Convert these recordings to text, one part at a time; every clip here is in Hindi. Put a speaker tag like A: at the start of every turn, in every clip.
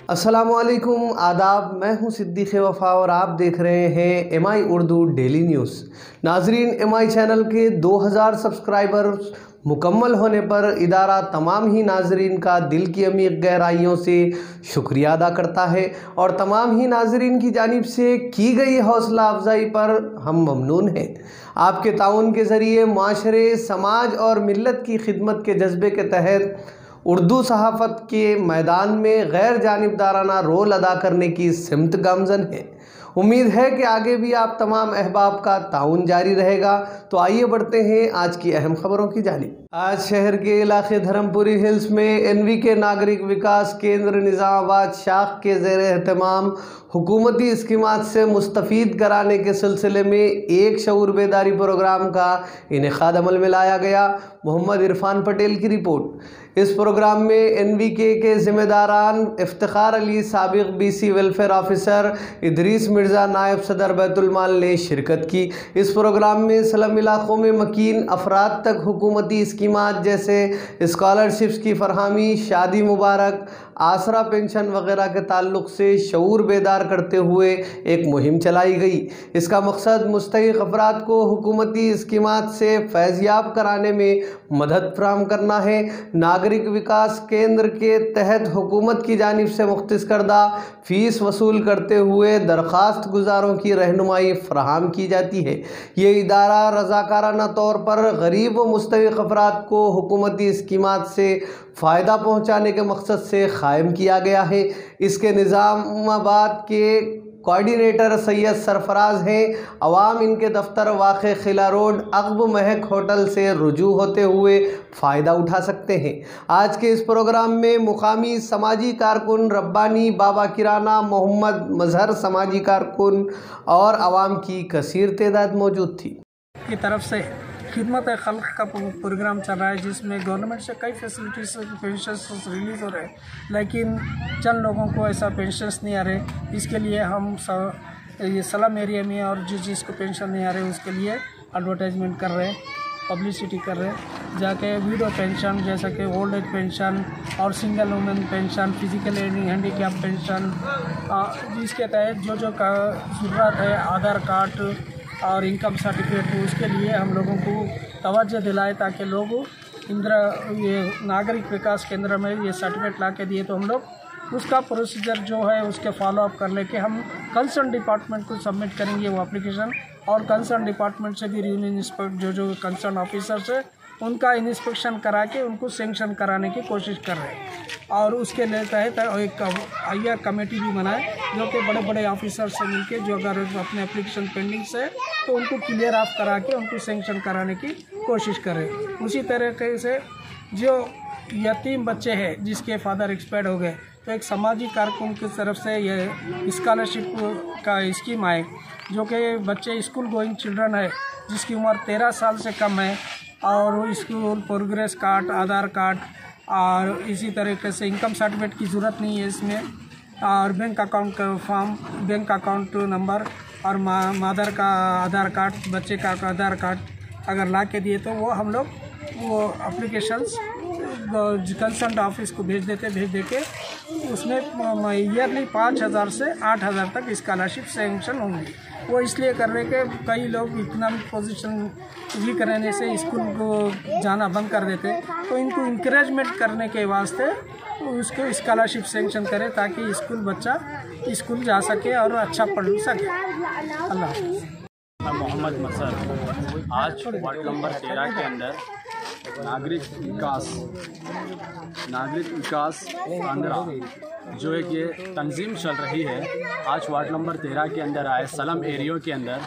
A: अस्सलामुअलैकुम आदाब, मैं हूं सिद्दीक़ वफ़ा और आप देख रहे हैं एमआई उर्दू डेली न्यूज़। नाजरीन, एमआई चैनल के 2000 सब्सक्राइबर्स मुकम्मल होने पर इदारा तमाम ही नाजरीन का दिल की अमीर गहराइयों से शुक्रिया अदा करता है और तमाम ही नाजरीन की जानिब से की गई हौसला अफजाई पर हम ममनून हैं। आपके ताउन के ज़रिए माशरे, समाज और मिल्लत की खिदमत के जज्बे के तहत उर्दू सहाफ़त के मैदान में गैर जानिबदाराना रोल अदा करने की सिमत गामज़न है। उम्मीद है कि आगे भी आप तमाम अहबाब का ताउन जारी रहेगा। तो आइए बढ़ते हैं आज की अहम खबरों की जानिब। आज शहर के इलाके धर्मपुरी हिल्स में एनवीके नागरिक विकास केंद्र निज़ामाबाद शाख के ज़ेर एहतमाम हुकूमती स्कीमात से मुस्तफ़ीद कराने के सिलसिले में एक शऊर बेदारी प्रोग्राम का इनेकाद अमल में लाया गया। मोहम्मद इरफान पटेल की रिपोर्ट। इस प्रोग्राम में एनवीके के ज़िम्मेदारान इफ्तिखार अली साबिक़ BC welfare officer, Idris Mirza नायब सदर बैतुल माल ने शिरकत की। इस प्रोग्राम में स्लम इलाक़ों में मकीन अफराद तक हुकूमती स्कीमात जैसे स्कॉलरशिप्स की फरहमी, शादी मुबारक, आसरा पेंशन वगैरह के ताल्लुक़ से शऊर बेदार करते हुए एक मुहिम चलाई गई। इसका मकसद मुस्तहिक़ अफराद को हुकूमती स्कीमात से फैज़याब कराने में मदद फराहम करना है। नागरिक विकास केंद्र के तहत हुकूमत की जानिब से मुख्तस करदा फ़ीस वसूल करते हुए दरख्वास्त गुजारों की रहनुमाई फराहम की जाती है। ये इदारा रज़ाकाराना तौर पर गरीब व मुस्तहिक़ अफराद को हुकूमती स्कीमात से फ़ायदा पहुँचाने के मकसद से कायम किया गया है। इसके निज़ामाबाद के कोऑर्डिनेटर सैयद सरफराज हैं। अवाम इनके दफ्तर वाक़े खिला रोड अक़ब महक होटल से रुजू होते हुए फ़ायदा उठा सकते हैं। आज के इस प्रोग्राम में मुकामी समाजी कारकुन रब्बानी, बाबा किराना, मोहम्मद मजहर समाजी कारकुन और अवाम की कसीर तादाद मौजूद थी।
B: की तरफ से खिदमत खल्क़ का प्रोग्राम चल रहा है, जिसमें गवर्नमेंट से कई फैसिलिटीज़ पेंशन्स रिलीज़ हो रहे हैं, लेकिन चंद लोगों को ऐसा पेंशन्स नहीं आ रहे। इसके लिए हम ये स्लम एरिया में और जिसको पेंशन नहीं आ रहे उसके लिए एडवर्टाइजमेंट कर रहे हैं, पब्लिसिटी कर रहे हैं। जाके विडो पेंशन जैसा कि ओल्ड एज पेंशन और single women pension, physical handicap pension, जिसके तहत जो का ज़रूरत है आधार कार्ड और इनकम सर्टिफिकेट, उसके लिए हम लोगों को तवज्जो दिलाए ताकि लोग ये नागरिक विकास केंद्र में ये सर्टिफिकेट ला के दिए तो हम लोग उसका प्रोसीजर जो है उसके फॉलो अप कर लेके हम कंसर्न डिपार्टमेंट को सबमिट करेंगे वो एप्लीकेशन, और कंसर्न डिपार्टमेंट से भी यूनियन इंस्पेक्टर जो कंसर्न ऑफिसर्स है उनका इंस्पेक्शन करा के उनको सेंक्शन कराने की कोशिश कर रहे हैं। और उसके लिए तहत एक आईआर कमेटी भी बनाए जो कि बड़े बड़े ऑफिसर से मिलके जो अगर अपने एप्लीकेशन पेंडिंग से तो उनको क्लियर ऑफ करा के उनको सेंक्शन कराने की कोशिश करें। उसी तरीके से जो यतीम बच्चे हैं जिसके फादर एक्सपायर हो गए, तो एक समाजी कारकुन की तरफ से ये स्कॉलरशिप का स्कीम आए जो कि बच्चे स्कूल गोइंग चिल्ड्रन है जिसकी उम्र 13 साल से कम है और स्कूल प्रोग्रेस कार्ड, आधार कार्ड और इसी तरीके से इनकम सर्टिफिकेट की ज़रूरत नहीं है इसमें, और बैंक अकाउंट का फॉर्म, बैंक अकाउंट नंबर और मदर का आधार कार्ड, बच्चे का आधार कार्ड अगर ला के दिए तो वो हम लोग वो एप्लीकेशंस कंसर्न ऑफिस को भेज देके उसमें ईयरली 5000 से 8000 तक स्कॉलरशिप सेंक्शन होंगी। वो इसलिए कर रहे कि कई लोग इकोनॉमिक पोजीशन वीक रहने से स्कूल को जाना बंद कर देते, तो इनको इंकरेजमेंट करने के वास्ते उसको स्कॉलरशिप सेंक्शन करें ताकि स्कूल बच्चा स्कूल जा सके और अच्छा पढ़ सके। अल्लाह।
C: मोहम्मद मसर आज वार्ड नंबर 13 के अंदर नागरिक विकास 15 जो एक ये तंजीम चल रही है, आज वार्ड नंबर 13 के अंदर आए स्लम एरियो के अंदर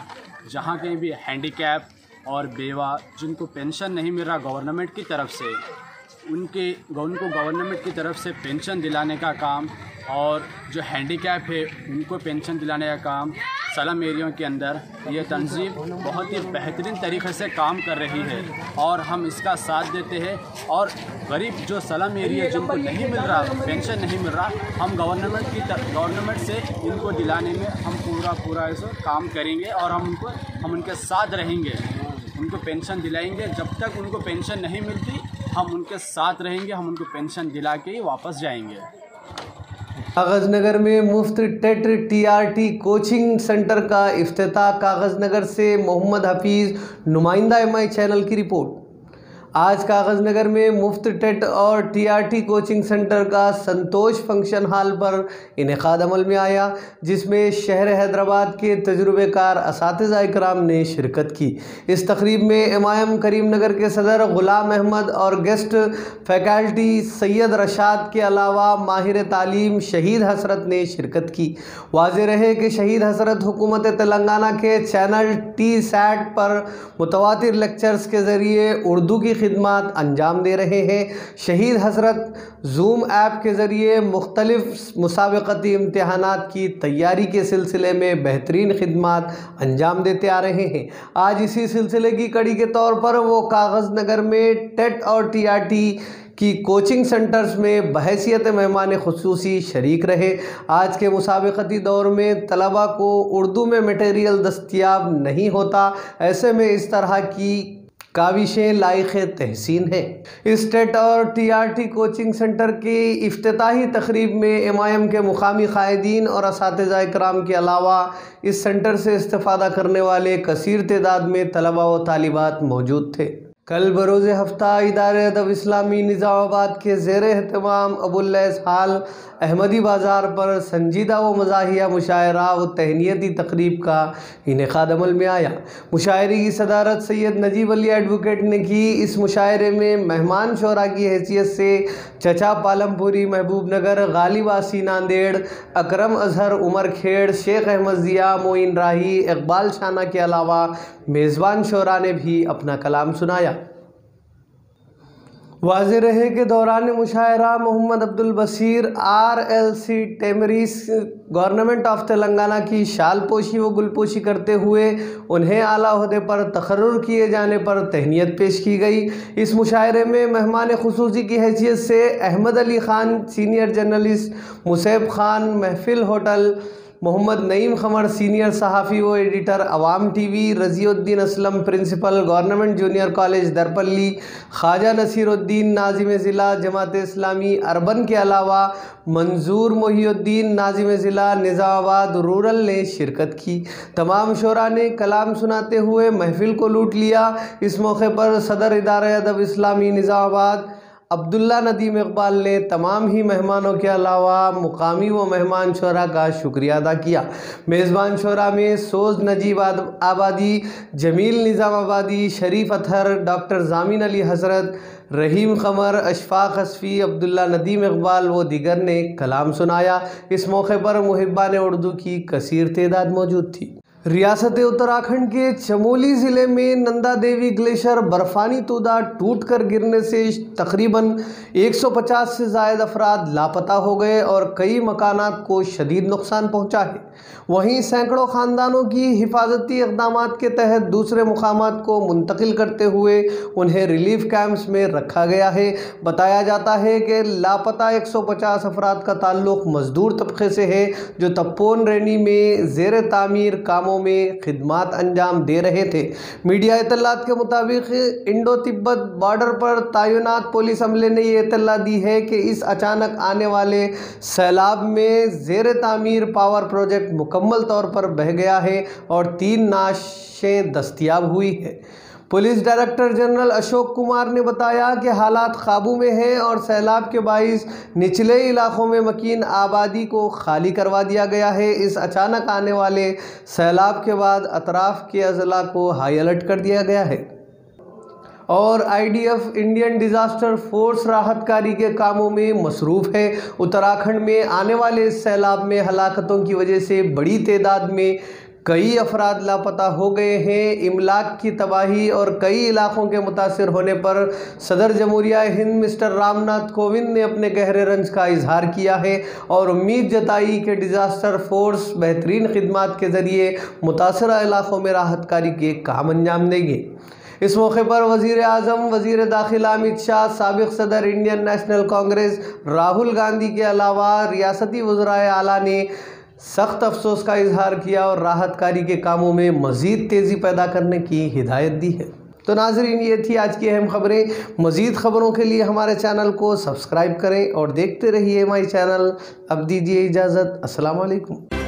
C: जहाँ कहीं भी हैंडीकैप और बेवा जिनको पेंशन नहीं मिल रहा गवर्नमेंट की तरफ से, उनको गवर्नमेंट की तरफ से पेंशन दिलाने का काम, और जो हैंडीकैप है उनको पेंशन दिलाने का काम स्लम एरियो के अंदर ये तंजीम बहुत ही बेहतरीन तरीक़े से काम कर रही है और हम इसका साथ देते हैं। और गरीब जो स्लम एरिया जिनको नहीं मिल रहा, पेंशन नहीं मिल रहा, हम गवर्नमेंट से इनको दिलाने में हम पूरा ऐसे काम करेंगे और हम उनके साथ रहेंगे, उनको पेंशन दिलाएंगे। जब तक उनको पेंशन नहीं मिलती हम उनके साथ रहेंगे, हम उनको पेंशन दिला के ही वापस जाएंगे।
A: कागज़नगर में मुफ्त टेट TRT कोचिंग सेंटर का इफ्तिताह। कागज़नगर से मोहम्मद हफीज़, नुमाइंदा MI चैनल की रिपोर्ट। आज कागज़नगर में मुफ्त टेट और TRT कोचिंग सेंटर का संतोष फंक्शन हॉल पर इनेकाद अमल में आया, जिसमें शहर हैदराबाद के तजुर्बेकार असातिज़ा इकराम ने शिरकत की। इस तकरीब में MIM करीमनगर के सदर ग़ुलाम अहमद और गेस्ट फैकल्टी सैयद रशाद के अलावा माहिर तालीम शहीद हसरत ने शिरकत की। वाज़ेह रहे कि शहीद हसरत हुकूमत तेलंगाना के चैनल TSAT पर मुतवातिर लेक्चर्स के ज़रिए उर्दू की खिदमत अंजाम दे रहे हैं। शहीद हसरत जूम ऐप के ज़रिए मुख्तलिफ मुसाबक़ती इम्तिहानात की तैयारी के सिलसिले में बेहतरीन खिदमत अंजाम देते आ रहे हैं। आज इसी सिलसिले की कड़ी के तौर पर वो कागज़नगर में टेट और TRT की कोचिंग सेंटर्स में बहैसियत मेहमान खुसूसी शरीक रहे। आज के मुसाबक़ती दौर में तलबा को उर्दू में मटेरियल दस्तयाब नहीं होता, ऐसे में इस तरह की काविशें लायक़ तहसीन है। इस टेट और TRT कोचिंग सेंटर की इफ्तिताही तकरीब में MIM के मुकामी कायदीन और असातिज़ा इकराम के अलावा इस सेंटर से इस्तिफ़ादा करने वाले कसीर तादाद में तलबा व तालिबात मौजूद थे। कल बरोज़ हफ्ता इदारे अदब इस्लामी निज़ामाबाद के ज़ेर एहतमाम अबुल्लैस हाल अहमदी बाज़ार पर संजीदा व मज़ाहिया मुशायरा व तहनीती तकरीब का इनेकाद अमल में आया। मुशायरे की सदारत सैयद नजीब अली एडवोकेट ने की। इस मुशायरे में मेहमान शोरा की हैसियत से चचा पालमपुरी महबूब नगर, गालिब आसी नांदेड़, अकरम अजहर उमर खेड़, शेख अहमद ज़िया, मोइन राही, इकबाल शाना के अलावा मेज़बान शोरा ने भी अपना कलाम सुनाया। वाज़ेह रहे के दौरान मुशायरा मोहम्मद अब्दुल बसीर RLC टेमरीस गवर्नमेंट ऑफ तेलंगाना की शाल पोशी व गुलपोशी करते हुए उन्हें आला ओहदे पर तकर्रुर किए जाने पर तहनीत पेश की गई। इस मुशायरे में मेहमान खुसूसी की हैसियत से Ahmed Ali Khan senior journalist, Musaib Khan Mehfil hotel, Mohammed Naeem Khamar senior सहाफ़ी व editor Awam TV, Raziuddin Aslam principal government junior college Darpalli, Khwaja Naseeruddin नाज़िम ज़िला जमात इस्लामी अर्बन के अलावा मंजूर मोहिउद्दीन नाज़िम ज़िला निज़ामाबाद रूरल ने शिरकत की। तमाम शोरा ने कलाम सुनाते हुए महफिल को लूट लिया। इस मौके पर सदर इदारे अदब इस्लामी निज़ामाबाद अब्दुल्ला नदीम इकबाल ने तमाम ही मेहमानों के अलावा मुकामी व मेहमान शोरा का शुक्रिया अदा किया। मेज़बान शोरा में सोज़ नजीब आबादी, जमील निज़ामाबादी, शरीफ अतहर, डॉक्टर जामिन अली हज़रत, रहीम क़मर, अशफाक हसफ़ी, अब्दुल्ला नदीम इकबाल व दीगर ने कलाम सुनाया। इस मौके पर मुहिब्बान उर्दू की कसीर तादाद मौजूद थी। रियासत उत्तराखंड के चमोली ज़िले में नंदा देवी ग्लेशियर बर्फ़ानी तूदा टूट कर गिरने से तकरीबन 150 से ज़ायद अफराद लापता हो गए और कई मकानात को शदीद नुकसान पहुँचा है। वहीं सैकड़ों ख़ानदानों की हिफाजती इक़दामात के तहत दूसरे मुकामात को मुंतकिल करते हुए उन्हें रिलीफ कैंप्स में रखा गया है। बताया जाता है कि लापता 150 अफराद का ताल्लुक़ मज़दूर तबक़े से है, जो तप्पोन रैनी में ज़ेर तामीर कामों में खिदमात अंजाम दे रहे थे। मीडिया इत्तलात के मुताबिक इंडो तिब्बत बॉर्डर पर तैनात पुलिस अमले ने यह इत्तला दी है कि इस अचानक आने वाले सैलाब में ज़ेर तामीर पावर प्रोजेक्ट मुकम्मल तौर पर बह गया है और 3 नाशें दस्तयाब हुई है। Police director general Ashok Kumar ने बताया कि हालात काबू में हैं और सैलाब के बाइस निचले इलाकों में मकीन आबादी को खाली करवा दिया गया है। इस अचानक आने वाले सैलाब के बाद अतराफ़ के अज़ला को हाई अलर्ट कर दिया गया है और IDF इंडियन डिज़ास्टर फोर्स राहतकारी के कामों में मसरूफ़ है। उत्तराखंड में आने वाले इस सैलाब में हलाकतों की वजह से बड़ी तादाद में कई अफराद लापता हो गए हैं। इमलाक की तबाही और कई इलाकों के मुतासिर होने पर सदर जमहूरिया हिंद मिस्टर रामनाथ कोविंद ने अपने गहरे रंज का इजहार किया है और उम्मीद जताई कि डिज़ास्टर फोर्स बेहतरीन खिदमात के ज़रिए मुतासरा इलाकों में राहतकारी के काम अंजाम देंगे। इस मौके पर वज़ीर आज़म, वज़ीर दाखिला अमित शाह, साबिक़ सदर इंडियन नेशनल कांग्रेस राहुल गांधी के अलावा रियासती वज़राए आला ने सख्त अफसोस का इजहार किया और राहतकारी के कामों में मज़ीद तेज़ी पैदा करने की हिदायत दी है। तो नाजरीन, ये थी आज की अहम खबरें। मज़ीद ख़बरों के लिए हमारे चैनल को सब्सक्राइब करें और देखते रहिए MI चैनल। अब दीजिए इजाज़त। अस्सलाम वालेकुम।